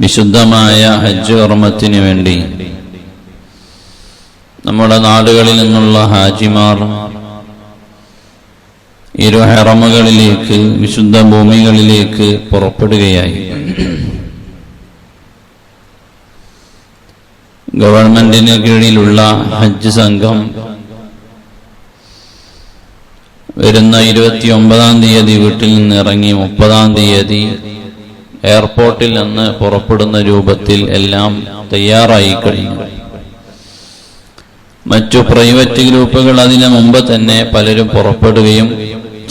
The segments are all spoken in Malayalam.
വിശുദ്ധമായ ഹജ്ജ് കർമ്മത്തിന് വേണ്ടി നമ്മുടെ നാടുകളിൽ നിന്നുള്ള ഹാജിമാർ ഇരു ഹറമുകളിലേക്ക്, വിശുദ്ധ ഭൂമികളിലേക്ക് പുറപ്പെടുകയായി. ഗവൺമെന്റിന് കീഴിലുള്ള ഹജ്ജ് സംഘം വരുന്ന 29-ാം തീയതി വീട്ടിൽ നിന്ന് ഇറങ്ങി 30-ാം തീയതി എയർപോർട്ടിൽ നിന്ന് പുറപ്പെടുന്ന രൂപത്തിൽ എല്ലാം തയ്യാറായി കഴിഞ്ഞു. മറ്റു പ്രൈവറ്റ് ഗ്രൂപ്പുകൾ അതിനു മുമ്പ് തന്നെ പലരും പുറപ്പെടുകയും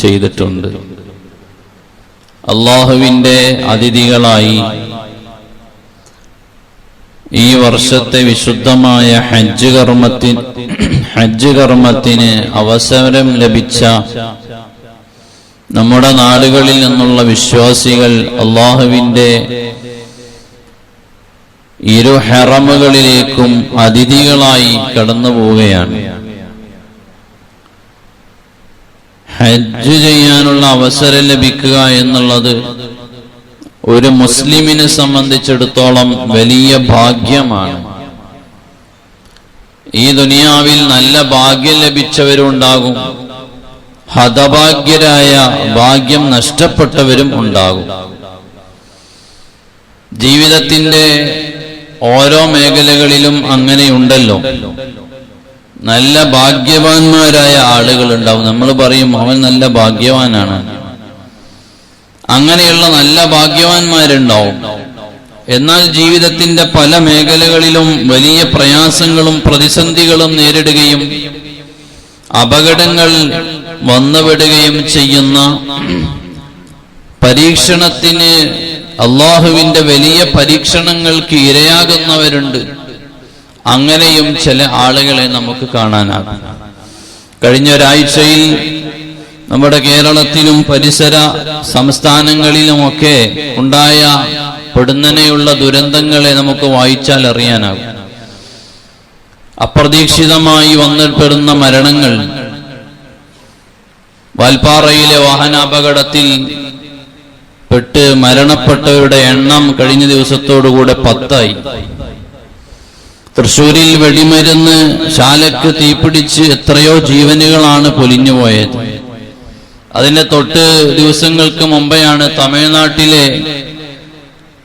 ചെയ്തിട്ടുണ്ട്. അള്ളാഹുവിന്റെ അതിഥികളായി ഈ വർഷത്തെ വിശുദ്ധമായ ഹജ്ജ് കർമ്മത്തിന് അവസരം ലഭിച്ച നമ്മുടെ നാടുകളിൽ നിന്നുള്ള വിശ്വാസികൾ അള്ളാഹുവിന്റെ ഇരു ഹറമുകളിലേക്കും അതിഥികളായി കടന്നു പോവുകയാണ്. ഹജ്ജ് ചെയ്യാനുള്ള അവസരം ലഭിക്കുക എന്നുള്ളത് ഒരു മുസ്ലിമിനെ സംബന്ധിച്ചിടത്തോളം വലിയ ഭാഗ്യമാണ്. ഈ ദുനിയാവിൽ നല്ല ഭാഗ്യം ലഭിച്ചവരുണ്ടാകും, ഹതഭാഗ്യരായ ഭാഗ്യം നഷ്ടപ്പെട്ടവരും ഉണ്ടാകും. ജീവിതത്തിന്റെ ഓരോ മേഖലകളിലും അങ്ങനെയുണ്ടല്ലോ. നല്ല ഭാഗ്യവാന്മാരായ ആളുകൾ ഉണ്ടാവും. നമ്മൾ പറയും അവൻ നല്ല ഭാഗ്യവാനാണ്. അങ്ങനെയുള്ള നല്ല ഭാഗ്യവാന്മാരുണ്ടാവും. എന്നാൽ ജീവിതത്തിന്റെ പല മേഖലകളിലും വലിയ പ്രയാസങ്ങളും പ്രതിസന്ധികളും നേരിടുകയും അപകടങ്ങൾ വന്നുവിടുകയും ചെയ്യുന്ന പരീക്ഷണത്തിന്, അള്ളാഹുവിന്റെ വലിയ പരീക്ഷണങ്ങൾക്ക് ഇരയാകുന്നവരുണ്ട്. അങ്ങനെയും ചില ആളുകളെ നമുക്ക് കാണാനാകും. കഴിഞ്ഞ ഒരാഴ്ചയിൽ നമ്മുടെ കേരളത്തിലും പരിസര സംസ്ഥാനങ്ങളിലുമൊക്കെ ഉണ്ടായ പൊടുന്നനെയുള്ള ദുരന്തങ്ങളെ നമുക്ക് വായിച്ചാൽ അറിയാനാകും. അപ്രതീക്ഷിതമായി വന്നപ്പെടുന്ന മരണങ്ങൾ, വാൽപ്പാറയിലെ വാഹനാപകടത്തിൽ പെട്ട് മരണപ്പെട്ടവരുടെ എണ്ണം കഴിഞ്ഞ ദിവസത്തോടുകൂടെ 10ആയി. തൃശ്ശൂരിൽ വെടിമരുന്ന് ശാലക്ക് തീപിടിച്ച് എത്രയോ ജീവനുകളാണ് പൊലിഞ്ഞുപോയത്. അതിന്റെ തൊട്ട് ദിവസങ്ങൾക്ക് മുമ്പെയാണ് തമിഴ്നാട്ടിലെ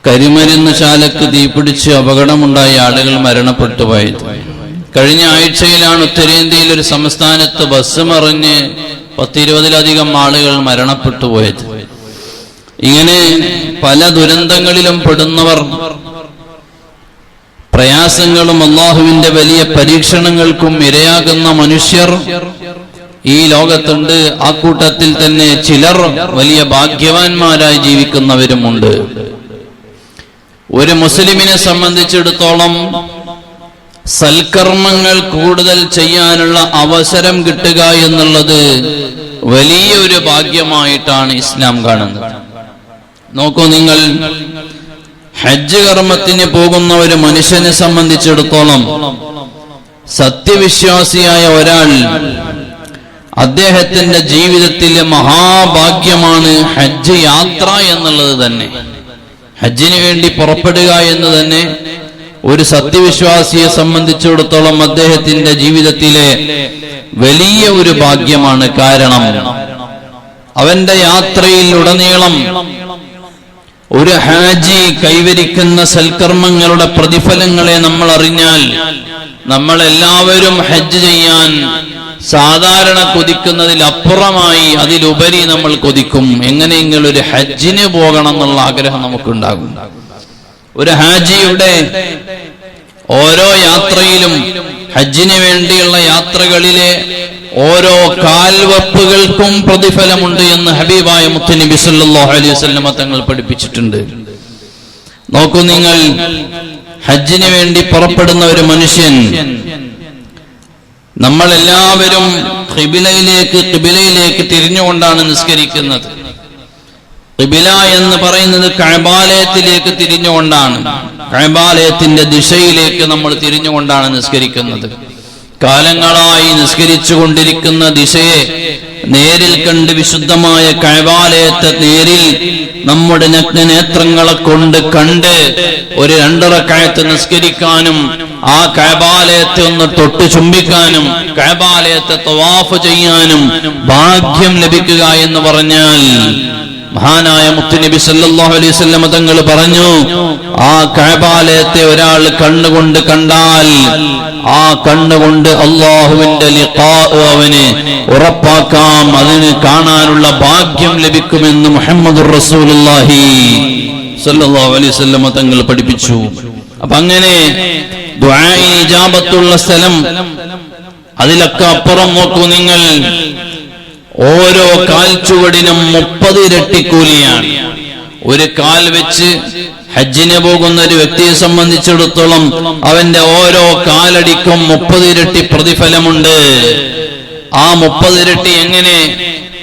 കരിമരുന്ന് ശാലക്ക് തീപിടിച്ച് അപകടമുണ്ടായ ആളുകൾ മരണപ്പെട്ടു പോയത്. കഴിഞ്ഞ ആഴ്ചയിലാണ് ഉത്തരേന്ത്യയിൽ ഒരു സംസ്ഥാനത്ത് ബസ് മറിഞ്ഞ് 10-20ലധികം ആളുകൾ മരണപ്പെട്ടു പോയത്. ഇങ്ങനെ പല ദുരന്തങ്ങളിലും പെടുന്നവർ, പ്രയാസങ്ങളും അള്ളാഹുവിന്റെ വലിയ പരീക്ഷണങ്ങൾക്കും ഇരയാകുന്ന മനുഷ്യർ ഈ ലോകത്തുണ്ട്. ആ കൂട്ടത്തിൽ തന്നെ ചിലർ വലിയ ഭാഗ്യവാന്മാരായി ജീവിക്കുന്നവരുമുണ്ട്. ഒരു മുസ്ലിമിനെ സംബന്ധിച്ചിടത്തോളം സൽക്കർമ്മങ്ങൾ കൂടുതൽ ചെയ്യാനുള്ള അവസരം കിട്ടുക എന്നുള്ളത് വലിയൊരു ഭാഗ്യമായിട്ടാണ് ഇസ്ലാം കാണുന്നത്. നോക്കൂ, നിങ്ങൾ ഹജ്ജ് കർമ്മത്തിന് പോകുന്ന ഒരു മനുഷ്യനെ സംബന്ധിച്ചിടത്തോളം സത്യവിശ്വാസിയായ ഒരാൾ, അദ്ദേഹത്തിന്റെ ജീവിതത്തിലെ മഹാഭാഗ്യമാണ് ഹജ്ജ് യാത്ര എന്നുള്ളത് തന്നെ. ഹജ്ജിന് വേണ്ടി പുറപ്പെടുക എന്ന് തന്നെ ഒരു സത്യവിശ്വാസിയെ സംബന്ധിച്ചിടത്തോളം അദ്ദേഹത്തിന്റെ ജീവിതത്തിലെ വലിയ ഒരു ഭാഗ്യമാണ്. കാരണം അവന്റെ യാത്രയിൽ ഉടനീളം ഒരു ഹാജി കൈവരിക്കുന്ന സൽക്കർമ്മങ്ങളുടെ പ്രതിഫലങ്ങളെ നമ്മൾ അറിഞ്ഞാൽ നമ്മൾ എല്ലാവരും ഹജ്ജ് ചെയ്യാൻ സാധാരണ കൊതിക്കുന്നതിൽ അപ്പുറമായി അതിലുപരി നമ്മൾ കൊതിക്കും. എങ്ങനെയെങ്കിലും ഒരു ഹജ്ജിന് പോകണം എന്നുള്ള ആഗ്രഹം നമുക്കുണ്ടാകും. ഒരു ഹാജിയുടെ ഓരോ യാത്രയിലും, ഹജ്ജിന് വേണ്ടിയുള്ള യാത്രകളിലെ ഓരോ കാൽവെപ്പുകൾക്കും പ്രതിഫലമുണ്ട് എന്ന് ഹബീബായ മുത്തുനബി സല്ലല്ലാഹു അലൈഹി വസല്ലം തങ്ങൾ പഠിപ്പിച്ചിട്ടുണ്ട്. നോക്കൂ, നിങ്ങൾ ഹജ്ജിന് വേണ്ടി പുറപ്പെടുന്ന ഒരു മനുഷ്യൻ, നമ്മളെല്ലാവരും ഖിബിലയിലേക്ക് തിരിഞ്ഞുകൊണ്ടാണ് നിസ്കരിക്കുന്നത്. ഖിബില എന്ന് പറയുന്നത് കഅബാലയത്തിലേക്ക് തിരിഞ്ഞുകൊണ്ടാണ്. കഅബാലയത്തിന്റെ ദിശയിലേക്ക് നമ്മൾ തിരിഞ്ഞുകൊണ്ടാണ് നിസ്കരിക്കുന്നത്. കാലങ്ങളായി നിസ്കരിച്ചു കൊണ്ടിരിക്കുന്ന ദിശയെ നേരിൽ കണ്ട് വിശുദ്ധമായ കഅബാലയത്തെ നേരിൽ നമ്മുടെ നഗ്നനേത്രങ്ങളെ കൊണ്ട് കണ്ട് ഒരു 2 റക്അത്ത് നിസ്കരിക്കാനും ആ കഅബാലയത്തെ ഒന്ന് തൊട്ട് ചുംബിക്കാനും കഅബാലയത്തെ തവാഫ് ചെയ്യാനും ഭാഗ്യം ലഭിക്കുക എന്ന് പറഞ്ഞാൽ മഹാനായ മുത്തുനബി സല്ലല്ലാഹു അലൈഹി വസല്ലം തങ്ങൾ പറഞ്ഞു, ആ കഅബാലയത്തെ ഒരാൾ കണ്ണുകൊണ്ട് കണ്ടാൽ ആ കണ്ണുകൊണ്ട് അല്ലാഹുവിന്റെ ലിഖാ അവന് ഉറപ്പാക്കാം, അതിന് കാണാനുള്ള ഭാഗ്യം ലഭിക്കുമെന്ന് മുഹമ്മദുർ റസൂലുള്ളാഹി സല്ലല്ലാഹു അലൈഹി വസല്ലം തങ്ങൾ പഠിപ്പിച്ചു. അപ്പൊ അങ്ങനെ ദുആഇ ഇജാബത്തുള്ള സ്ഥലം, അതിലൊക്കെ അപ്പുറം നോക്കൂ നിങ്ങൾ, ഓരോ കാൽച്ചുവടിനും 30 ഇരട്ടി കൂലിയാണ്. ഒരു കാൽ വെച്ച് ഹജ്ജിന് പോകുന്ന ഒരു വ്യക്തിയെ സംബന്ധിച്ചിടത്തോളം അവന്റെ ഓരോ കാലടിക്കും 30 ഇരട്ടി പ്രതിഫലമുണ്ട്. ആ 30 ഇരട്ടി എങ്ങനെ?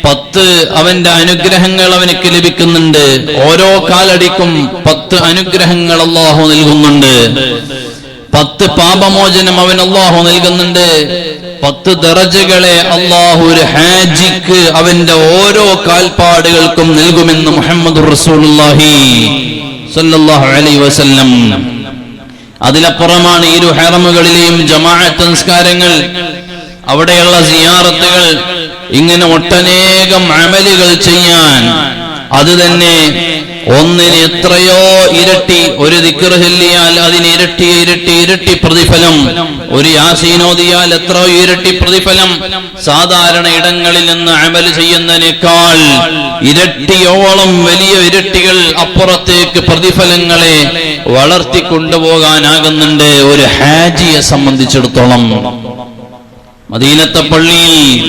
10 അവന്റെ അനുഗ്രഹങ്ങൾ അവനക്ക് ലഭിക്കുന്നുണ്ട്. ഓരോ കാലടിക്കും 10 അനുഗ്രഹങ്ങൾ അല്ലാഹു നൽകുന്നുണ്ട്. 10 പാപമോചനം അവൻ അല്ലാഹു നൽകുന്നുണ്ട്. 10 ദറജകളെ അല്ലാഹു ഒരു ഹാജിക്ക് അവന്റെ ഓരോ കാൽപ്പാടുകൾക്കും നൽകുമെന്ന് മുഹമ്മദുർ റസൂലുള്ളാഹി സല്ലല്ലാഹു അലൈഹി വസല്ലം. അതിലപ്പുറമാണ് ഇരു ഹറമുകളിലെയും ജമാഅത്ത് നിസ്കാരങ്ങൾ, അവിടെയുള്ള സിയാറത്തുകൾ, ഇങ്ങനെ ഒട്ടനേകം അമലുകൾ ചെയ്യാൻ അത് തന്നെ ഒന്നിന് എത്രയോ ഇരട്ടി. ഒരു ദിക്ർ ചൊല്ലിയാൽ അതിന് ഇരട്ടി ഇരട്ടി ഇരട്ടി പ്രതിഫലം, ഒരു യാസീൻ ഓതിയാൽ എത്രയോ ഇരട്ടി പ്രതിഫലം. സാധാരണ ഇടങ്ങളിൽ നിന്ന് അമൽ ചെയ്യുന്നതിനേക്കാൾ ഇരട്ടിയോളം വലിയ ഇരട്ടികൾ അപ്പുറത്തേക്ക് പ്രതിഫലങ്ങളെ വളർത്തിക്കൊണ്ടുപോകാനാകുന്നുണ്ട് ഒരു ഹാജിയെ സംബന്ധിച്ചിടത്തോളം. മദീനത്തെ പള്ളിയിൽ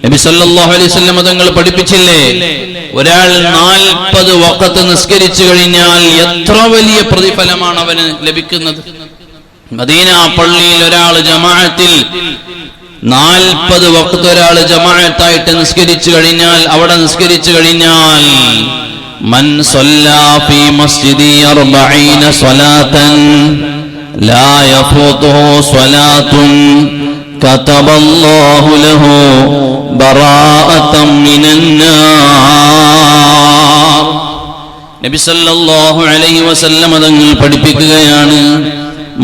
നബി സല്ലല്ലാഹു അലൈഹി വസല്ലം തങ്ങൾ പഠിപ്പിച്ചില്ലേ, ഒരാൾ 40 വഖത്ത് നിസ്കരിച്ചു കഴിഞ്ഞാൽ എത്ര വലിയ പ്രതിഫലമാണ് അവന് ലഭിക്കുന്നത്. മദീന പള്ളിയിൽ ഒരാൾ ജമാഅത്തിൽ 40 വഖത്ത് ഒരാൾ ജമാഅത്തായിട്ട് നിസ്കരിച്ചു കഴിഞ്ഞാൽ, അവിടെ നിസ്കരിച്ചു കഴിഞ്ഞാൽ മൻ സല്ലാ ഫീ മസ്ജിദി 40 സ്വലാത്തൻ ലാ യഫൂതുഹു സ്വലാത്തുൻ കതബല്ലാഹു ലഹു ബറാഅതൻ മിനന്നാർ. നബി സല്ലല്ലാഹു അലൈഹി വസല്ലം തങ്ങൾ പഠിപ്പിക്കുകയാണ്,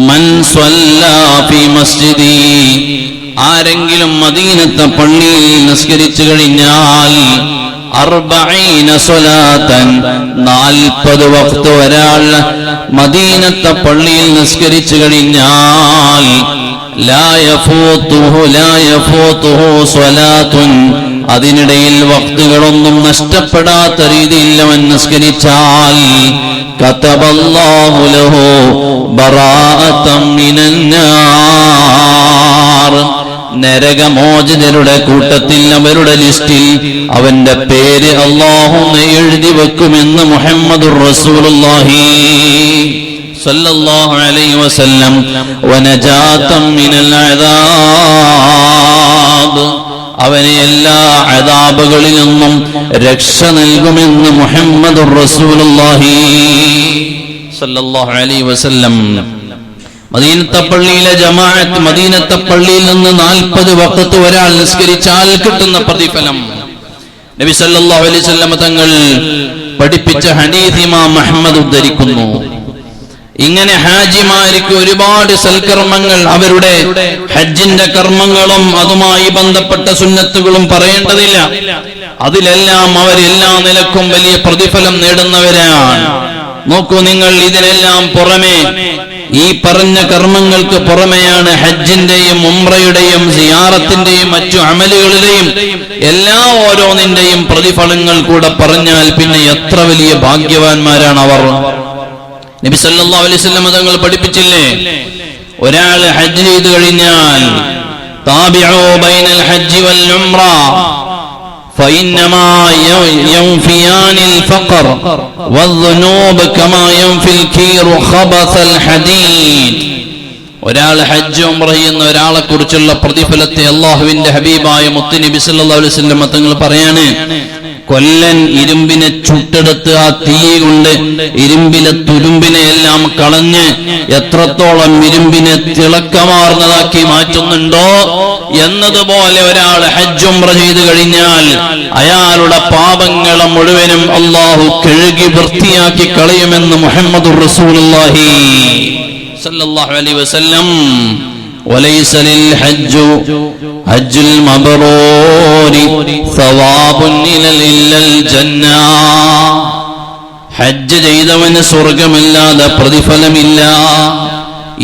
മൻ സ്വല്ലാ ഫീ മസ്ജിദി, ആരെങ്കിലും മദീനത്തെ പള്ളിയിൽ നിസ്കരിച്ചു കഴിഞ്ഞാൽ 40 സ്വലാത്തൻ 40 വഖ്ത് ഒരാൾ മദീനത്തെ പള്ളിയിൽ നിസ്കരിച്ചു കഴിഞ്ഞാൽ ലാ യഫൂതുഹു സ്വലാത്തുൻ, അതിനിടയിൽ വഖ്തുകളൊന്നും നഷ്ടപ്പെടാത്ത രീതിയിൽ അവൻ നിസ്കരിച്ചാൽ കതബല്ലാഹു ലഹു ബറാഅതൻ മിനന്നാർ, നരകമോചിതരുടെ കൂട്ടത്തിൽ അവരുടെ ലിസ്റ്റിൽ അവന്റെ പേര് അല്ലാഹു എഴുതി വെക്കുമെന്ന് മുഹമ്മദുർ റസൂലുള്ളാഹി സല്ലല്ലാഹു അലൈഹി വസല്ലം. വനജാതൻ മിനൽ അദാബ്, അവനെ എല്ലാ അദാബുകളിൽ നിന്നും രക്ഷ നൽകുമെന്ന് മുഹമ്മദുർ റസൂലുള്ളാഹി സല്ലല്ലാഹു അലൈഹി വസല്ലം. മദീനത്തെ പള്ളിയിലെ ജമാഅത്ത്, മദീനത്തെ പള്ളിയിൽ നിന്ന് 40 വഖത്ത് ഒരാൾ നിസ്കരിച്ചാൽ കിട്ടുന്ന പ്രതിഫലം നബി സല്ലല്ലാഹു അലൈഹി വസല്ലം തങ്ങൾ പഠിപ്പിച്ച ഹദീസ് ഇമാം അഹ്മദ് ഉദ്ധരിക്കുന്നു. ഇങ്ങനെ ഹാജിമാർക്ക് ഒരുപാട് സൽക്കർമ്മങ്ങൾ, അവരുടെ ഹജ്ജിന്റെ കർമ്മങ്ങളും അതുമായി ബന്ധപ്പെട്ട സുന്നത്തുകളും പറയേണ്ടതില്ല. അതിലെല്ലാം അവരെല്ലാ നിലക്കും വലിയ പ്രതിഫലം നേടുന്നവരാണ്. നോക്കൂ നിങ്ങൾ, ഇതിനെല്ലാം പുറമെ, ഈ പറഞ്ഞ കർമ്മങ്ങൾക്ക് പുറമെയാണ് ഹജ്ജിന്റെയും ഉംറയുടെയും സിയാറത്തിന്റെയും മറ്റു അമലുകളുടെയും എല്ലാ ഓരോന്നിന്റെയും പ്രതിഫലങ്ങൾ കൂടെ പറഞ്ഞാൽ പിന്നെ എത്ര വലിയ ഭാഗ്യവാന്മാരാണ് അവർ. നബി സല്ലല്ലാഹു അലൈഹി വസല്ലം തങ്ങൾ പഠിപ്പിച്ചില്ലേ, ഒരാൾ ഹജ്ജ് ചെയ്തു കഴിഞ്ഞാൽ താബിഉ ബൈനൽ ഹജ്ജി വൽ ഉംറ ഫഇന്നമാ യൻഫിയാനിൽ ഫഖർ വദ്ദുനൂബ് കമാ യൻഫിൽ കീറു ഖബസൽ ഹദീദ്. ഒരാൾ ഹജ്ജ് ഉംറ ചെയ്യുന്ന ഒരാളെ കുറിച്ചുള്ള പ്രതിഫലത്തെ അല്ലാഹുവിന്റെ ഹബീബായ മുത്തുനബി സല്ലല്ലാഹു അലൈഹി വസല്ലം തങ്ങൾ പറയാണ്, കൊല്ലൻ ഇരുമ്പിനെ ചുട്ടെടുത്ത് ആ തീ കൊണ്ട് ഇരുമ്പിലെ തുരുമ്പിനെ എല്ലാം കളഞ്ഞ് എത്രത്തോളം ഇരുമ്പിനെ തിളക്കമാർന്നതാക്കി മാറ്റുന്നുണ്ടോ എന്നതുപോലെ ഒരാൾ ഹജ്ജ് ഉംറ ചെയ്തു കഴിഞ്ഞാൽ അയാളുടെ പാപങ്ങളെ മുഴുവനും അല്ലാഹു കഴുകി വൃത്തിയാക്കി കളയുമെന്ന് മുഹമ്മദുർ റസൂലുള്ളാഹി സല്ലല്ലാഹു അലൈഹി വസല്ലം. وليس للحج حج المبرور ثواب إلا الجنة. ഹജ്ജ് ചെയ്തവന് സ്വർഗമല്ലാതെ പ്രതിഫലമില്ല.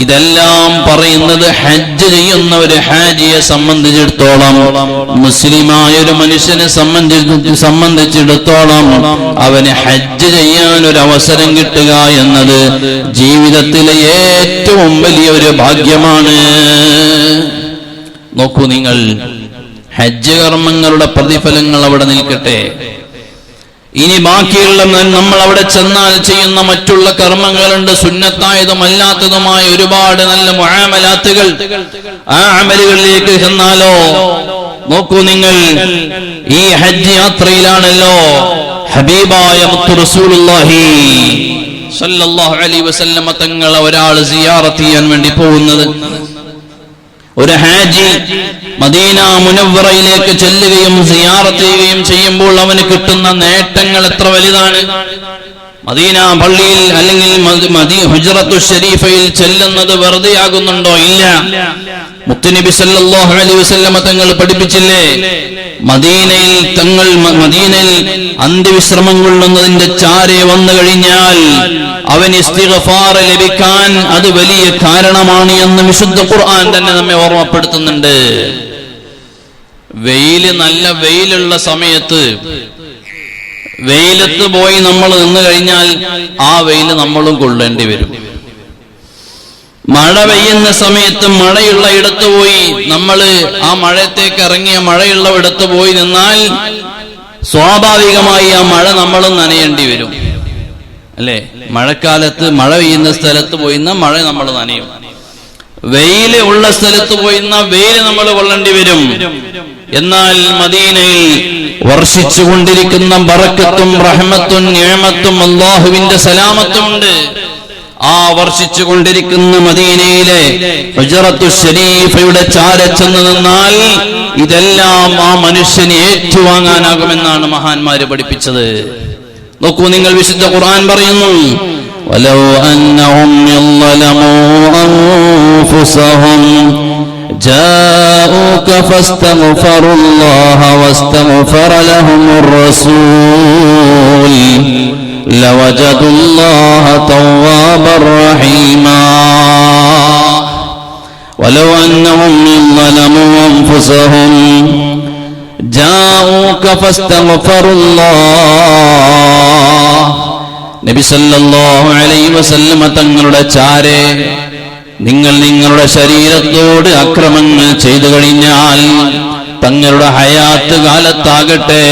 ഇതെല്ലാം പറയുന്നത് ഹജ്ജ് ചെയ്യുന്ന ഒരു ഹാജിയെ സംബന്ധിച്ചിടത്തോളം, മുസ്ലിമായ ഒരു മനുഷ്യനെ സംബന്ധിച്ചിടത്തോളം അവന് ഹജ്ജ് ചെയ്യാൻ ഒരു അവസരം കിട്ടുക എന്നത് ജീവിതത്തിലെ ഏറ്റവും വലിയ ഒരു ഭാഗ്യമാണ്. നോക്കൂ നിങ്ങൾ, ഹജ്ജ് കർമ്മങ്ങളുടെ പ്രതിഫലങ്ങൾ അവിടെ നിൽക്കട്ടെ. ഇനി ബാക്കിയുള്ള നമ്മൾ അവിടെ ചെന്നാൽ ചെയ്യുന്ന മറ്റുള്ള കർമ്മങ്ങളുണ്ട്, സുന്നത്തായതും അല്ലാത്തതുമായ ഒരുപാട് നല്ല മുആമലാത്തുകൾ. ആ അമലുകളിലേക്ക് ചെന്നാലോ, നോക്കൂ നിങ്ങൾ, ഈ ഹജ്ജ് യാത്രയിലാണല്ലോ ഹബീബായ മുത്തു റസൂലുള്ളാഹി സ്വല്ലല്ലാഹു അലൈഹി വസല്ലമ തങ്ങളെ ഒരാൾ സിയാറത്ത് ചെയ്യാൻ വേണ്ടി പോകുന്നത്. ഒരു ഹാജി മദീന മുനവ്വറയിലേക്ക് ചെല്ലുകയും സിയാറത്ത് ചെയ്യുകയും ചെയ്യുമ്പോൾ അവന് കിട്ടുന്ന നേട്ടങ്ങൾ എത്ര വലുതാണ്. മദീന പള്ളിയിൽ അല്ലെങ്കിൽ ഹുജ്റത്തു ഷരീഫയിൽ ചെല്ലുന്നത് വെറുതെ ആകുന്നുണ്ടോ? ഇല്ല. മുത്തുനബി സല്ലല്ലാഹു അലൈഹി വസല്ലമ തങ്ങൾ പഠിപ്പിച്ചില്ലേ, മദീനയിൽ അന്ത്യവിശ്രമം കൊള്ളുന്നതിന്റെ ചാരെ വന്നു കഴിഞ്ഞാൽ അവന് ഇസ്തിഗ്ഫാർ ലഭിക്കാൻ അത് വലിയ കാരണമാണ് എന്ന് വിശുദ്ധ ഖുർആൻ തന്നെ നമ്മെ ഓർമ്മപ്പെടുത്തുന്നുണ്ട്. നല്ല വെയിലുള്ള സമയത്ത് വെയിലത്ത് പോയി നമ്മൾ നിന്ന് കഴിഞ്ഞാൽ ആ വെയില് നമ്മളും കൊള്ളേണ്ടി വരും. മഴ പെയ്യുന്ന സമയത്ത് മഴയുള്ള ഇടത്ത് പോയി ആ മഴയത്തേക്ക് ഇറങ്ങിയ മഴയുള്ള ഇടത്ത് പോയി നിന്നാൽ സ്വാഭാവികമായി ആ മഴ നമ്മളും നനയേണ്ടി വരും, അല്ലെ? മഴക്കാലത്ത് മഴ പെയ്യുന്ന സ്ഥലത്ത് പോയിന്ന മഴ നമ്മൾ നനയും, വെയില് ഉള്ള സ്ഥലത്ത് പോയിന്ന വെയില് നമ്മൾ കൊള്ളേണ്ടി വരും. എന്നാൽ മദീനയിൽ വർഷിച്ചുകൊണ്ടിരിക്കുന്ന ബറക്കത്തും റഹ്മത്തും നിഅമത്തും അല്ലാഹുവിന്റെ സലാമത്തും ഉണ്ട്. ആ വർഷിച്ചുകൊണ്ടിരിക്കുന്ന മദീനയിലെ ഹുജ്റത്തു ശരീഫയുടെ ചാര ചെന്ന് നിന്നാൽ ഇതെല്ലാം ആ മനുഷ്യനെ ഏറ്റുവാങ്ങാനാകുമെന്നാണ് മഹാന്മാര് പഠിപ്പിച്ചത്. നോക്കൂ നിങ്ങൾ, വിശുദ്ധ ഖുർആൻ പറയുന്നു, വലൗ അന്നഹും യളമൂ അൻഫുസഹും ജാഊക ഫസ്തഗ്ഫറുല്ലാഹ വസ്തഗ്ഫറ ലഹുമുർ റസൂൽ ലവജദുല്ലാഹ തവ്വാബർ റഹീമാ. വലൗ അന്നഹും യളമൂ അൻഫുസഹും ജാഊക ഫസ്തഗ്ഫറുല്ലാഹ. നബി സല്ലല്ലാഹു അലൈഹി വസല്ലമ തങ്ങളുടെ ചാരെ നിങ്ങളുടെ ശരീരത്തോട് അക്രമങ്ങൾ ചെയ്തു കഴിഞ്ഞാൽ, തങ്ങളുടെ ഹയാത്ത് കാലത്താകട്ടെ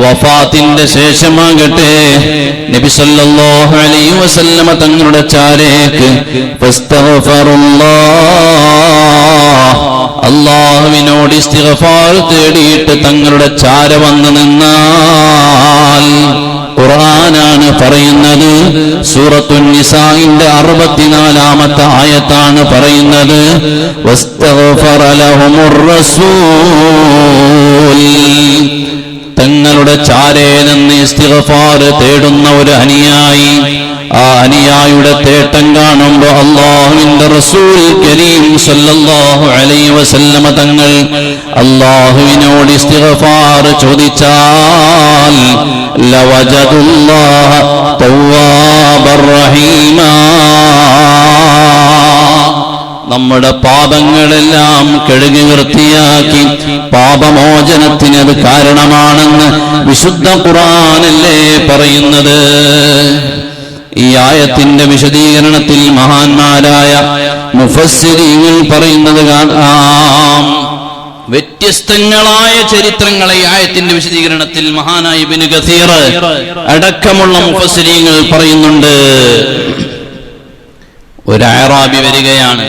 വഫാത്തിന്റെ ശേഷമാകട്ടെ, നബി സല്ലല്ലാഹു അലൈഹി വസല്ലമ തങ്ങളുടെ ചാരേക്ക് അല്ലാഹുവിനോട് ഇസ്തിഗ്ഫാർ തേടിയിട്ട് തങ്ങളുടെ ചാര വന്നു നിന്നാൽ, ഖുർആനാണ് പറയുന്നത്, സൂറത്തുൻ നിസാഇന്റെ 64-ാമത്തെ ആയത്താണ് പറയുന്നത്, വസ്തഗ്ഫറ ലഹുമുർ റസൂൽ. തങ്ങളുടെ ചാരേ നിന്ന് ഇസ്തിഗ്ഫാർ തേടുന്ന ഒരു അനുയായി, ആ അനുയായിയുടെ തേട്ടം കാണുമ്പോൾ അല്ലാഹുവിന്റെ റസൂൽ കരീം സല്ലല്ലാഹു അലൈഹി വസല്ലമ തങ്ങൾ അല്ലാഹുവിനോട് ഇസ്തിഗ്ഫാർ ചോദിച്ചാൽ ലവജദുല്ലാഹ തവ്വാബർ റഹീമാ. നമ്മുടെ പാപങ്ങളെല്ലാം കഴുകി വൃത്തിയാക്കി പാപമോചനത്തിന് അത് കാരണമാണെന്ന് വിശുദ്ധ ഖുർആനല്ലേ പറയുന്നത്. ഈ ആയത്തിന്റെ വിശദീകരണത്തിൽ മഹാന്മാരായ മുഫസ്സിരീങ്ങൾ പറയുന്നത് കാണാം. വ്യത്യസ്തങ്ങളായ ചരിത്രങ്ങളെ ഈ ആയത്തിന്റെ വിശദീകരണത്തിൽ മഹാനായ ഇബ്നു കസീർ അടക്കമുള്ള മുഫസ്സിരീങ്ങൾ പറയുന്നുണ്ട്. ഒരു അഅറാബി വരികയാണ്,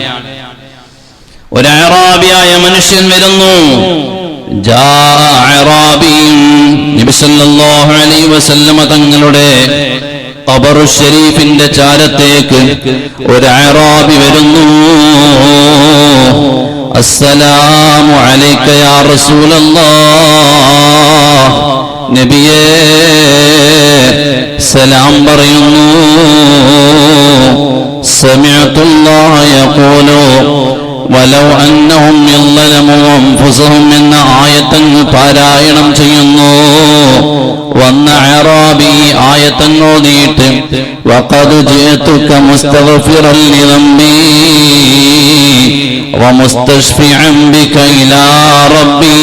ഒരു അഅറാബിയായ മനുഷ്യൻ വരുന്നു. നബി സല്ലല്ലാഹു അലൈഹി വസല്ലമ തങ്ങളുടെ ഖബറു ശരീഫിന്റെ ചാരത്തേക്ക് ഒരു അഅറാബി വരുന്നു. അസ്സലാമു അലൈക യാ റസൂലല്ലാഹ്, നബിയേ സലാം പറയുന്നു. സമിഅതുല്ലാഹ യഖൂലു വലൗ അന്നഹും യളമു അൻഫുസഹും എന്ന ആയത്തങ്ങ് പാരായണം ചെയ്യുന്നു. വന്ന അഅറാബി ആയത്തങ്ങ് ഓതിയിട്ട് വഖദ് ജിഅതുക മുസ്തഗ്ഫിറൻ ലിദംബി വമുസ്തശ്ഫിഅൻ ബിക ഇലാ റബ്ബി.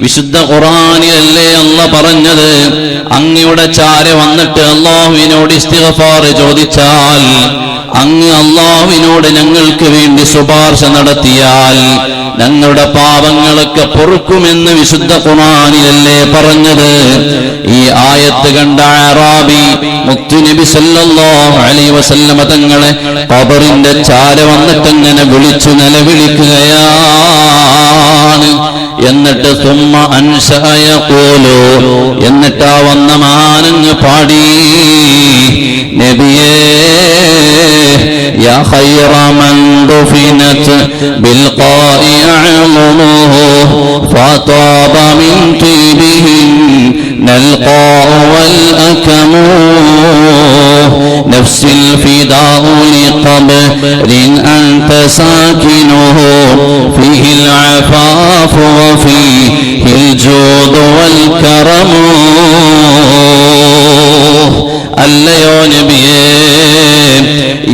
വിശുദ്ധ ഖുർആനിലല്ലേ അല്ലാഹ് പറഞ്ഞത്, അങ്ങയുടെ ചാരെ വന്നിട്ട് അല്ലാഹുവിനോട് ഇസ്തിഗ്ഫാർ ചോദിച്ചാൽ, അങ്ങ് അല്ലാഹുവിനോട് ഞങ്ങൾക്ക് വേണ്ടി ശുപാർശ നടത്തിയാൽ ഞങ്ങളുടെ പാപങ്ങളൊക്കെ പൊറുക്കുമെന്ന് വിശുദ്ധ ഖുർആനിലല്ലേ പറഞ്ഞത്. ഈ ആയത്ത് കണ്ട അഅറാബി മുത്തുനബി സല്ലല്ലാഹു അലൈഹി വസല്ലമ തങ്ങളെ ഖബറിന്റെ ചാരെ വന്നിട്ട് ഇങ്ങനെ വിളിച്ചു നിലവിളിക്കുകയാണ്. എന്നിട്ട് സുമ്മ അൻശഅ യഖൂലു, എന്നിട്ട് ആ വന്ന മാനങ്ങ് പാടി, നബിയേ യാ ഖൈറ മൻ ദുഫിനത് ബിൽഖാഇ അഅ്മുഹു ഫതാബ മിൻ തീബിഹിൻ നൽഖാഉ വൽ അകമു നഫ്സിൽ ഫിദാഉ ലിഖബ്രിൻ അൻത സാകിനുഹു ഫീഹിൽ അഫാഫു വഫീഹിൽ ജൂദു വൽ കറമു. അല്ലയോ നബിയേ,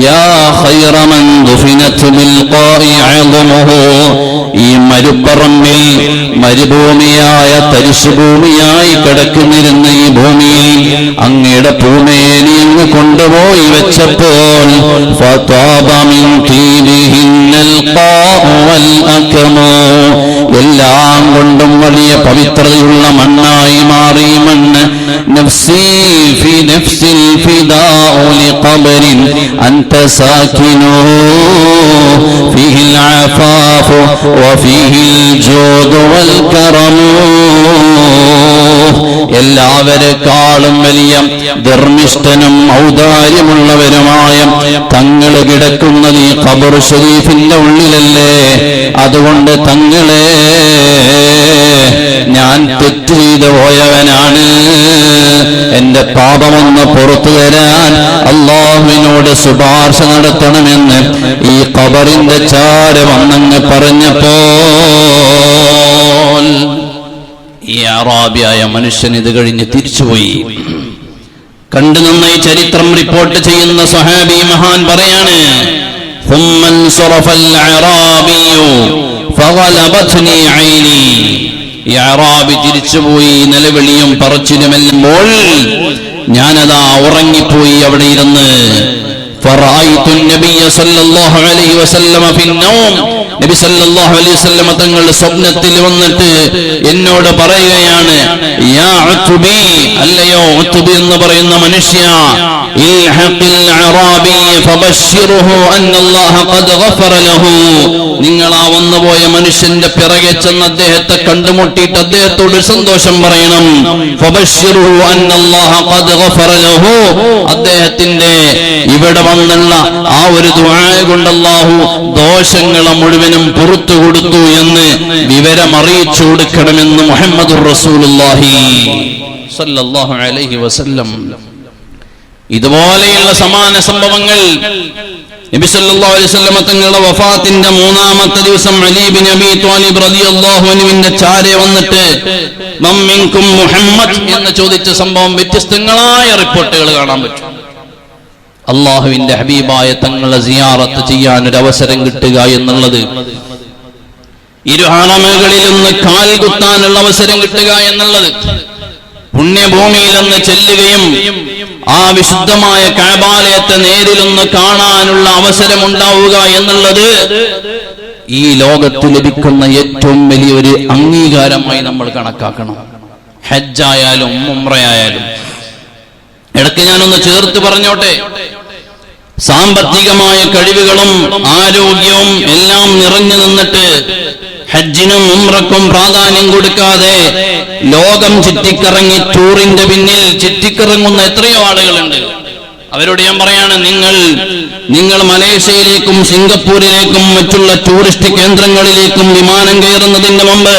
യാ ഖൈറ മൻ ദുഫിനത് ബിൽഖാഇ അഅ്മുഹു, ഈ മരുപ്പറമ്പിൽ മരുഭൂമിയായ തരിശുഭൂമിയായി കിടക്കുന്നിരുന്ന ഈ ഭൂമിയിൽ അങ്ങയുടെ പൂമേനി അങ്ങ് കൊണ്ടുപോയി വെച്ചപ്പോൾ ഫതാബ മിൻ തീബിഹിൻ നൽഖാഉ വൽ അകമു, എല്ലാം കൊണ്ടും വലിയ പവിത്രതയുള്ള മണ്ണായി മാറി മണ്ണ്. നഫ്സി ഫി നഫ്സിൽ ഫിദാഉ ലിഖബ്രിൻ അൻത സാകിനുഹു ഫീഹിൽ അഫാഫു വഫീഹിൽ ജൂദു വൽ കറമു. എല്ലാവരെക്കാളും വലിയ ധർമ്മിഷ്ഠനും ഔദാര്യമുള്ളവരുമായ തങ്ങള് കിടക്കുന്നത് ഈ ഖബർ ശരീഫിന്റെ ഉള്ളിലല്ലേ. അതുകൊണ്ട് തങ്ങളെ ഞാൻ തെറ്റ് ചെയ്തു പോയവനാണ്, എന്റെ പാപമൊന്ന് പുറത്തു തരാൻ അല്ലാഹുവിനോട് ശുപാർശ നടത്തണമെന്ന് ഈ ഖബറിന്റെ ചാര വന്നങ്ങ് പറഞ്ഞപ്പോൾ ഈ അറാബിയായ മനുഷ്യൻ ഇത് കഴിഞ്ഞ് തിരിച്ചുപോയി. കണ്ടു നന്നായി ചരിത്രം റിപ്പോർട്ട് ചെയ്യുന്ന സ്വഹാബി മഹാൻ പറയാണ്, ثم انصرف الأعرابي فغلبتني عيني. ഈ അറാബി തിരിച്ചുപോയി നിലവിളിയും പറച്ചിലുമെല്ലുമ്പോൾ ഞാനതാ ഉറങ്ങിപ്പോയി അവിടെ ഇരുന്ന്. فرأيت النبي صلى الله عليه وسلم في النوم, നബി സല്ലല്ലാഹു അലൈഹി വസല്ലം തങ്ങൾ സ്വപ്നത്തിൽ വന്നിട്ട് എന്നോട് പറയുകയാണ്, യാ ഉത്ബി, അല്ലയോ ഉത്ബി എന്ന് പറയുന്ന മനുഷ്യ, ഇൽഹഖിൽ അറാബി ഫബശ്ശിറുഹു അന്നല്ലാഹ ഖദ് ഗഫറ ലഹു. നിങ്ങൾ ആ വന്നുപോയ മനുഷ്യന്റെ പിറകെ ചെന്ന് അദ്ദേഹത്തെ കണ്ടുമുട്ടിയിട്ട് അദ്ദേഹത്തോട് സന്തോഷം പറയണം. ഫബശ്ശിറുഹു അന്നല്ലാഹ ഖദ് ഗഫറ ലഹു, അദ്ദേഹത്തിന്റെ ഇവിടെ വന്നുള്ള ആ ഒരു ദുആ കൊണ്ട് അല്ലാഹു ദോഷങ്ങളെ മുഴുവനും പുറത്തു കൊടുത്തു എന്ന് വിവരം അറിയിച്ചു കൊടുക്കണമെന്ന് മുഹമ്മദുർ റസൂലുള്ളാഹി സ്വല്ലല്ലാഹു അലൈഹി വസല്ലം. ഇതുപോലെയുള്ള സമാന സംഭവങ്ങൾ നബി സല്ലല്ലാഹു അലൈഹി വസല്ലം തങ്ങളുടെ വഫാത്തിന്റെ 3-ാമത്തെ ദിവസം അലി ഇബ്നു അബീ ത്വാലിബ് റളിയല്ലാഹു അൻഹുവിന്റെ ചാരെ വന്നിട്ട് മൻ മിൻകും മുഹമ്മദ് എന്ന് ചോദിച്ച സംഭവം വ്യത്യസ്തങ്ങളായ റിപ്പോർട്ടുകൾ കാണാൻ പറ്റും. അള്ളാഹുവിന്റെ ഹബീബായ തങ്ങളെ സിയാറത്ത് ചെയ്യാൻ ഒരു അവസരം കിട്ടുക എന്നുള്ളത്, ഇരു ഹറമുകളിലൊന്ന് കാൽ കുത്താനുള്ള അവസരം കിട്ടുക എന്നുള്ളത്, പുണ്യഭൂമിയിലൊന്ന് ചെല്ലുകയും ആ വിശുദ്ധമായ കഅബാലയത്തെ നേരിലൊന്ന് കാണാനുള്ള അവസരം ഉണ്ടാവുക എന്നുള്ളത് ഈ ലോകത്ത് ലഭിക്കുന്ന ഏറ്റവും വലിയൊരു അംഗീകാരമായി നമ്മൾ കണക്കാക്കണം. ഹജ്ജായാലും ഉംറയായാലും. ഇടയ്ക്ക് ഞാനൊന്ന് ചേർത്ത് പറഞ്ഞോട്ടെ, സാമ്പത്തികമായ കഴിവുകളും ആരോഗ്യവും എല്ലാം നിറഞ്ഞു നിന്നിട്ട് ഹജ്ജിനും ഉംറക്കും പ്രാധാന്യം കൊടുക്കാതെ ലോകം ചുറ്റിക്കറങ്ങി ടൂറിന്റെ പിന്നിൽ ചുറ്റിക്കറങ്ങുന്ന എത്രയോ ആളുകളുണ്ട്. അവരോട് ഞാൻ പറയാണ്, നിങ്ങൾ മലേഷ്യയിലേക്കും സിംഗപ്പൂരിലേക്കും മറ്റുള്ള ടൂറിസ്റ്റ് കേന്ദ്രങ്ങളിലേക്കും വിമാനം കയറുന്നതിന് മുമ്പ്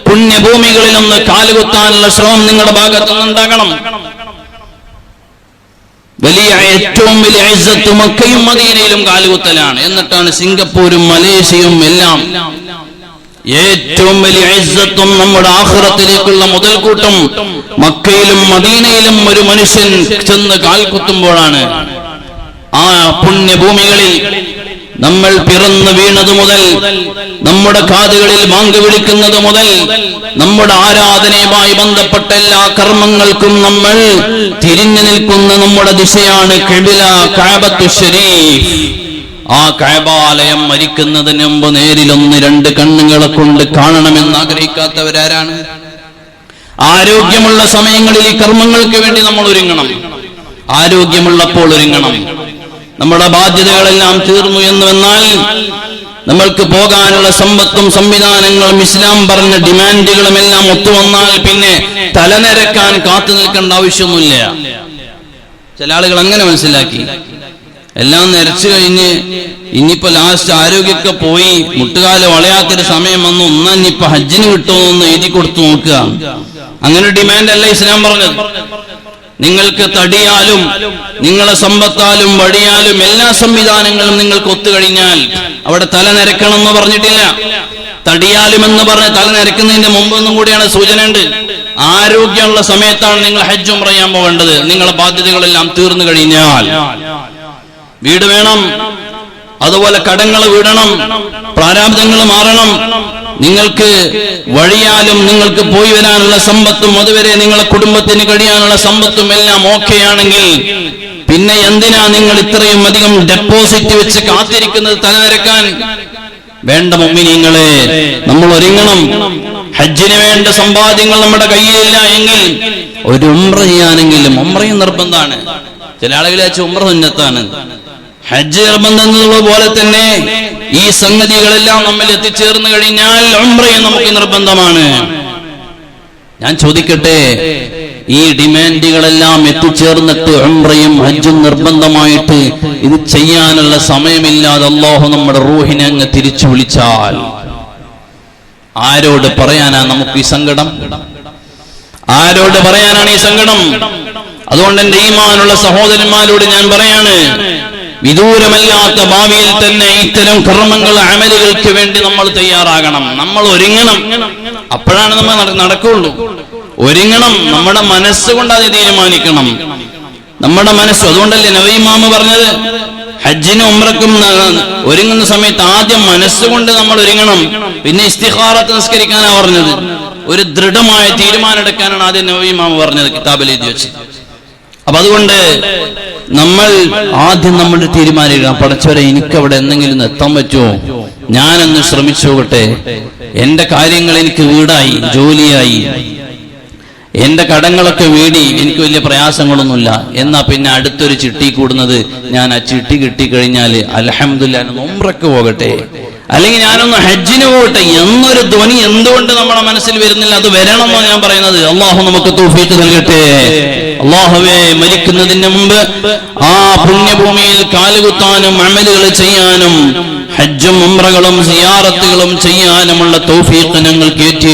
പുണ്യഭൂമികളിലൊന്ന് കാലുകുത്താനുള്ള ശ്രമം നിങ്ങളുടെ ഭാഗത്തുനിന്നുണ്ടാകണം. ഏറ്റവും വലിയ ഇസ്സത്ത് മക്കയും മദീനയിലും കാലുകുത്തലാണ്. എന്നിട്ടാണ് സിംഗപ്പൂരും മലേഷ്യയും എല്ലാം. ഏറ്റവും വലിയ ഇസ്സത്തും നമ്മുടെ ആഖിറത്തിലേക്കുള്ള മുതൽക്കൂട്ടും മക്കയിലും മദീനയിലും ഒരു മനുഷ്യൻ ചെന്ന് കാൽകുത്തുമ്പോഴാണ്. ആ പുണ്യഭൂമികളിൽ നമ്മൾ പിറന്നു വീണതു മുതൽ, നമ്മുടെ കാതുകളിൽ ബാങ്ക് വിളിക്കുന്നത് മുതൽ, നമ്മുടെ ആരാധനയുമായി ബന്ധപ്പെട്ട എല്ലാ കർമ്മങ്ങൾക്കും നമ്മൾ തിരിഞ്ഞു നിൽക്കുന്ന നമ്മുടെ ദിശയാണ് ഖിബ്ല, കഅബത്തു ശരീഫ്. ആ കഅബാലയം മരിക്കുന്നതിന് മുമ്പ് നേരിലൊന്ന് രണ്ട് കണ്ണുകളെ കൊണ്ട് കാണണമെന്ന് ആഗ്രഹിക്കാത്തവരാരാണ്? ആരോഗ്യമുള്ള സമയങ്ങളിൽ ഈ കർമ്മങ്ങൾക്ക് വേണ്ടി നമ്മൾ ഒരുങ്ങണം. ആരോഗ്യമുള്ളപ്പോൾ ഒരുങ്ങണം. നമ്മുടെ ബാധ്യതകളെല്ലാം തീർന്നു എന്ന് വന്നാൽ, നമ്മൾക്ക് പോകാനുള്ള സമ്പത്തും സംവിധാനങ്ങളും ഇസ്ലാം പറഞ്ഞ ഡിമാൻഡുകളും എല്ലാം ഒത്തുവന്നാൽ പിന്നെ തലനിരക്കാൻ കാത്തു നിൽക്കേണ്ട ആവശ്യമൊന്നുമില്ല. ചില ആളുകൾ അങ്ങനെ മനസ്സിലാക്കി, എല്ലാം നിരച്ചു കഴിഞ്ഞ് ഇനിയിപ്പോ ലാസ്റ്റ് ആരോഗ്യമൊക്കെ പോയി മുട്ടുകാല് വളയാത്തൊരു സമയം വന്നു, ഒന്നാ ഇനിയിപ്പോ ഹജ്ജിന് കിട്ടുമെന്ന് എഴുതി കൊടുത്തു നോക്കുക. അങ്ങനെ ഡിമാൻഡ് അല്ല ഇസ്ലാം പറഞ്ഞത്. നിങ്ങൾക്ക് തടിയാലും നിങ്ങളെ സമ്പത്താലും വടിയാലും എല്ലാ സംവിധാനങ്ങളും നിങ്ങൾക്ക് ഒത്തുകഴിഞ്ഞാൽ അവിടെ തല നിരക്കണം എന്ന് പറഞ്ഞിട്ടില്ല. തടിയാലും എന്ന് പറഞ്ഞ് തല നിരക്കുന്നതിന്റെ മുമ്പൊന്നും കൂടിയാണ് സൂചന ഉണ്ട്. ആരോഗ്യമുള്ള സമയത്താണ് നിങ്ങൾ ഹജ്ജ് ഉംറ ചെയ്യാൻ പോകേണ്ടത്. നിങ്ങളെ ബാധ്യതകളെല്ലാം തീർന്നു കഴിഞ്ഞാൽ വീട് വേണം, അതുപോലെ കടങ്ങൾ വീടണം, പ്രാരാബ്ദങ്ങൾ മാറണം. നിങ്ങൾക്ക് വഴിയാലും നിങ്ങൾക്ക് പോയി വരാനുള്ള സമ്പത്തും അതുവരെ നിങ്ങളെ കുടുംബത്തിന് കഴിയാനുള്ള സമ്പത്തും എല്ലാം ഓക്കെയാണെങ്കിൽ പിന്നെ എന്തിനാ നിങ്ങൾ ഇത്രയും അധികം ഡെപ്പോസിറ്റ് വെച്ച് കാത്തിരിക്കുന്നത് തലനിരക്കാൻ? വേണ്ട മുഅ്മിനീങ്ങളെ, നമ്മൾ ഒരുങ്ങണം. ഹജ്ജിന് വേണ്ട സമ്പാദ്യങ്ങൾ നമ്മുടെ കയ്യിലില്ല എങ്കിൽ ഒരു ഉംറ ചെയ്യാനെങ്കിലും, ഉംറയും നിർബന്ധമാണ്. ചില ആളുകൾ വെച്ച് ഉംറ സുന്നത്താണ്. ഹജ്ജ് നിർബന്ധം പോലെ തന്നെ ഈ സംഗതികളെല്ലാം നമ്മിൽ എത്തിച്ചേർന്ന് കഴിഞ്ഞാൽ ഉംറയും നമുക്ക് നിർബന്ധമാണ്. ഞാൻ ചോദിക്കട്ടെ, ഈ ഡിമാൻഡുകളെല്ലാം എത്തിച്ചേർന്നിട്ട് ഉംറയും ഹജ്ജും നിർബന്ധമായിട്ട് ഇത് ചെയ്യാനുള്ള സമയമില്ലാതെ അല്ലാഹു നമ്മുടെ റൂഹിനെ അങ്ങ് തിരിച്ചു വിളിച്ചാൽ ആരോട് പറയാനാ നമുക്ക് ഈ സങ്കടം? ആരോട് പറയാനാണ് ഈ സങ്കടം? അതുകൊണ്ട് എന്റെ ഈമാനുള്ള സഹോദരന്മാരോട് ഞാൻ പറയാണ്, വിദൂരമല്ലാത്ത ഭാവിയിൽ തന്നെ ഇത്തരം കർമ്മങ്ങൾ അമലുകൾക്ക് വേണ്ടി നമ്മൾ തയ്യാറാകണം. നമ്മൾ ഒരുങ്ങണം. അപ്പോഴാണ് നമ്മൾ നടക്കുള്ളൂ. ഒരുങ്ങണം. നമ്മുടെ മനസ്സുകൊണ്ട് അത് തീരുമാനിക്കണം. നമ്മുടെ മനസ്സ്. അതുകൊണ്ടല്ലേ നബി ഇമാം പറഞ്ഞത്, ഹജ്ജിനും ഉംറക്കും ഒരുങ്ങുന്ന സമയത്ത് ആദ്യം മനസ്സുകൊണ്ട് നമ്മൾ ഒരുങ്ങണം, പിന്നെ ഇസ്തിഖാറത്ത് നിസ്കരിക്കാനാണ് പറഞ്ഞത്. ഒരു ദൃഢമായ തീരുമാനം എടുക്കാനാണ് ആദ്യം നബി ഇമാം പറഞ്ഞത്, കിതാബിൽ എഴുതി വെച്ച്. അപ്പൊ അതുകൊണ്ട് നമ്മൾ ആദ്യം നമ്മുടെ തീരുമാനിക്കണം, പടച്ചവരെ എനിക്കവിടെ എന്തെങ്കിലും എത്താൻ പറ്റുമോ, ഞാനൊന്ന് ശ്രമിച്ചു നോക്കട്ടെ. എന്റെ കാര്യങ്ങൾ എനിക്ക് വീടായി, ജോലിയായി, എന്റെ കടങ്ങളൊക്കെ വീടി, എനിക്ക് വലിയ പ്രയാസങ്ങളൊന്നുമില്ല. എന്നാ പിന്നെ അടുത്തൊരു ചിട്ടി കൂടുന്നത്, ഞാൻ ആ ചിട്ടി കിട്ടിക്കഴിഞ്ഞാല് അൽഹംദുലില്ലാഹ് ഉംറക്ക് പോകട്ടെ, അല്ലെങ്കിൽ ഞാനൊന്ന് ഹജ്ജിന് പോകട്ടെ എന്നൊരു ധ്വനി എന്തുകൊണ്ട് നമ്മുടെ മനസ്സിൽ വരുന്നില്ല? അത് വരണമെന്നോ ഞാൻ പറയുന്നത്. അള്ളാഹു നമുക്ക് തൗഫീഖ് നൽകട്ടെ. അള്ളാഹുവേ, മരിക്കുന്നതിന് മുമ്പ് ആ പുണ്യഭൂമിയിൽ കാലുകുത്താനും അമലുകൾ ചെയ്യാനും ഹജ്ജും ഉംറകളും സിയാറത്തുകളും ചെയ്യാനുമുള്ള തൗഫീഖ് ഞങ്ങൾക്ക് ഏറ്റി